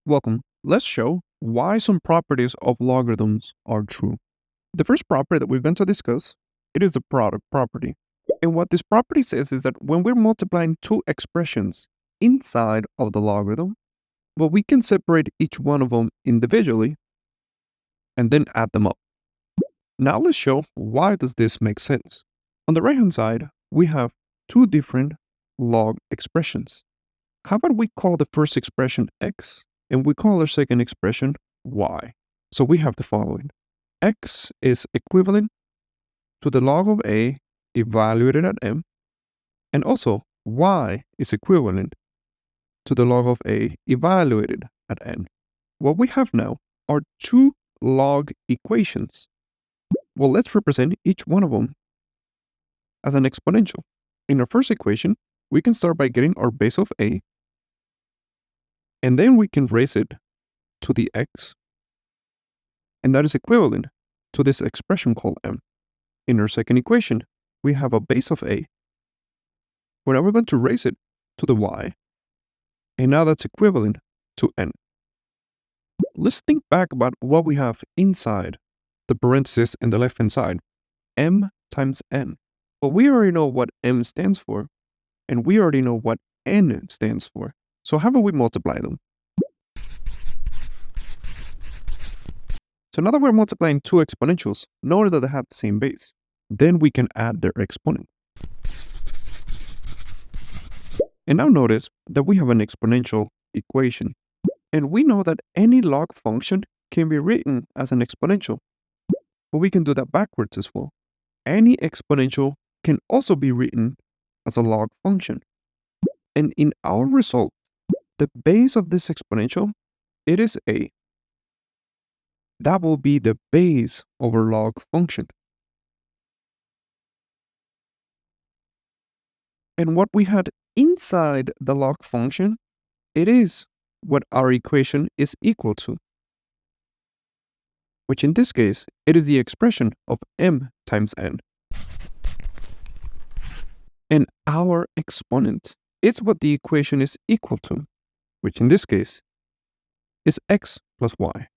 Welcome. Let's show why some properties of logarithms are true. The first property that we're going to discuss, it is the product property. And what this property says is that when we're multiplying two expressions inside of the logarithm, well, we can separate each one of them individually and then add them up. Now let's show why does this make sense. On the right-hand side, we have two different log expressions. How about we call the first expression x and we call our second expression y? So we have the following. X is equivalent to the log of a evaluated at m, and also y is equivalent to the log of a evaluated at n. What we have now are two log equations. Well, let's represent each one of them as an exponential. In our first equation, we can start by getting our base of a, and then we can raise it to the x, and that is equivalent to this expression called m. In our second equation, we have a base of a, where now we're going to raise it to the y, and now that's equivalent to n. Let's think back about what we have inside the parenthesis in the left-hand side, m times n. Well, we already know what m stands for, and we already know what n stands for. So how about we multiply them? So now that we're multiplying two exponentials, notice that they have the same base. Then we can add their exponent. And now notice that we have an exponential equation. And we know that any log function can be written as an exponential. But we can do that backwards as well. Any exponential can also be written as a log function. And in our result, the base of this exponential, it is a. That will be the base of our log function. And what we had inside the log function, it is what our equation is equal to, which in this case, it is the expression of m times n. And our exponent is what the equation is equal to, which in this case is x plus y.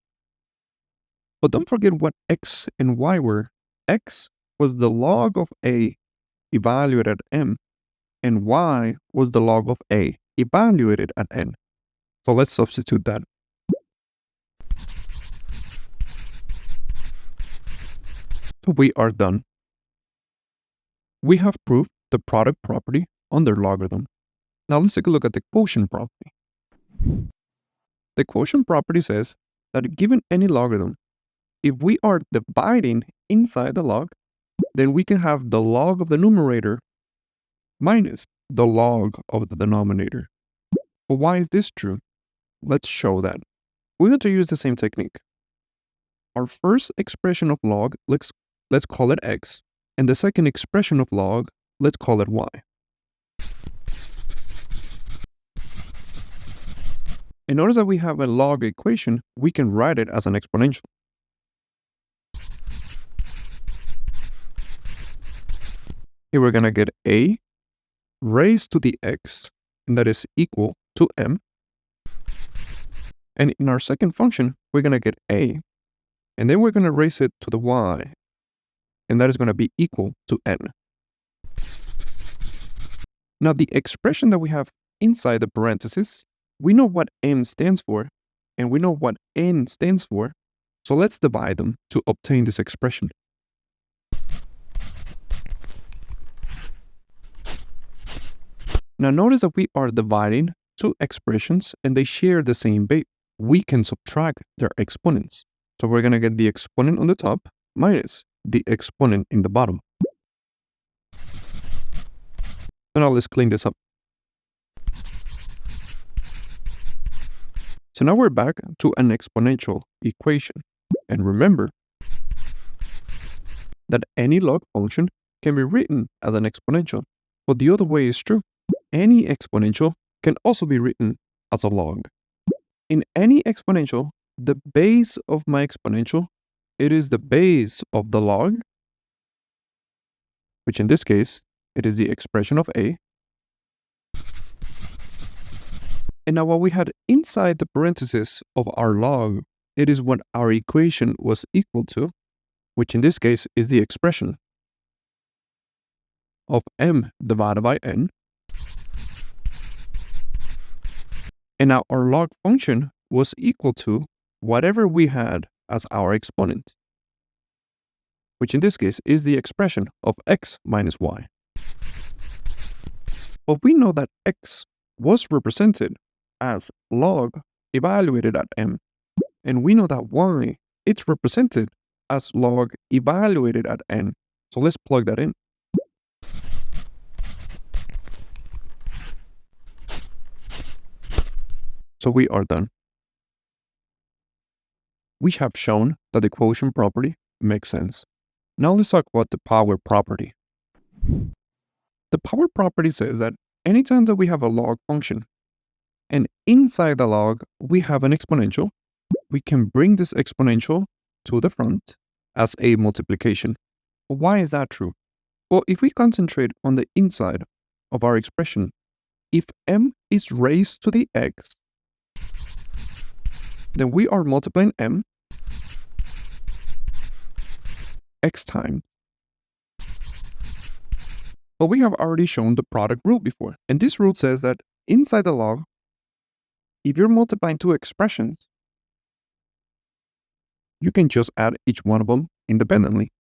But don't forget what x and y were. X was the log of a evaluated at m, and y was the log of a evaluated at n. So let's substitute that. So we are done. We have proved the product property under logarithm. Now let's take a look at the quotient property. The quotient property says that given any logarithm, if we are dividing inside the log, then we can have the log of the numerator minus the log of the denominator. But why is this true? Let's show that. We're going to use the same technique. Our first expression of log, let's call it x, and the second expression of log, let's call it y. And notice that we have a log equation, we can write it as an exponential. Here we're going to get a raised to the x, and that is equal to m. And in our second function, we're going to get a, and then we're going to raise it to the y, and that is going to be equal to n. Now the expression that we have inside the parenthesis, we know what m stands for, and we know what n stands for, so let's divide them to obtain this expression. Now notice that we are dividing two expressions and they share the same base. We can subtract their exponents. So we're going to get the exponent on the top minus the exponent in the bottom. So now let's clean this up. So now we're back to an exponential equation. And remember that any log function can be written as an exponential. But the other way is true. Any exponential can also be written as a log. In any exponential, the base of my exponential, it is the base of the log, which in this case, it is the expression of a, And now what we had inside the parentheses of our log, it is what our equation was equal to, which in this case is the expression of m divided by n. And now our log function was equal to whatever we had as our exponent, which in this case is the expression of x minus y. But we know that x was represented as log evaluated at m, and we know that y, it's represented as log evaluated at n. So let's plug that in. So we are done. We have shown that the quotient property makes sense. Now let's talk about the power property. The power property says that anytime that we have a log function, and inside the log we have an exponential, we can bring this exponential to the front as a multiplication. Why is that true? Well, if we concentrate on the inside of our expression, if m is raised to the x, then we are multiplying m x times. But we have already shown the product rule before, and this rule says that inside the log, if you're multiplying two expressions, you can just add each one of them independently.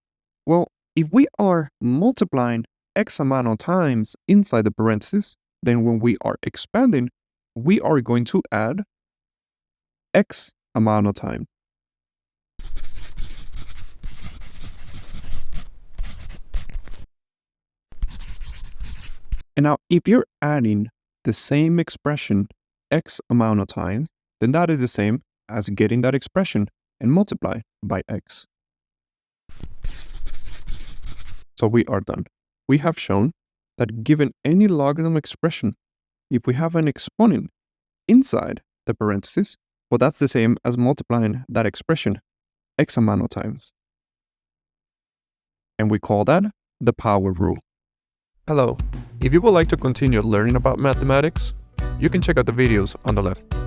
Well, if we are multiplying x amount of times inside the parentheses, then when we are expanding, we are going to add x amount of time. And now, if you're adding the same expression x amount of times, then that is the same as getting that expression and multiply by x. So we are done. We have shown that given any logarithm expression, if we have an exponent inside the parentheses, well, that's the same as multiplying that expression x amount of times. And we call that the power rule. Hello. If you would like to continue learning about mathematics, you can check out the videos on the left.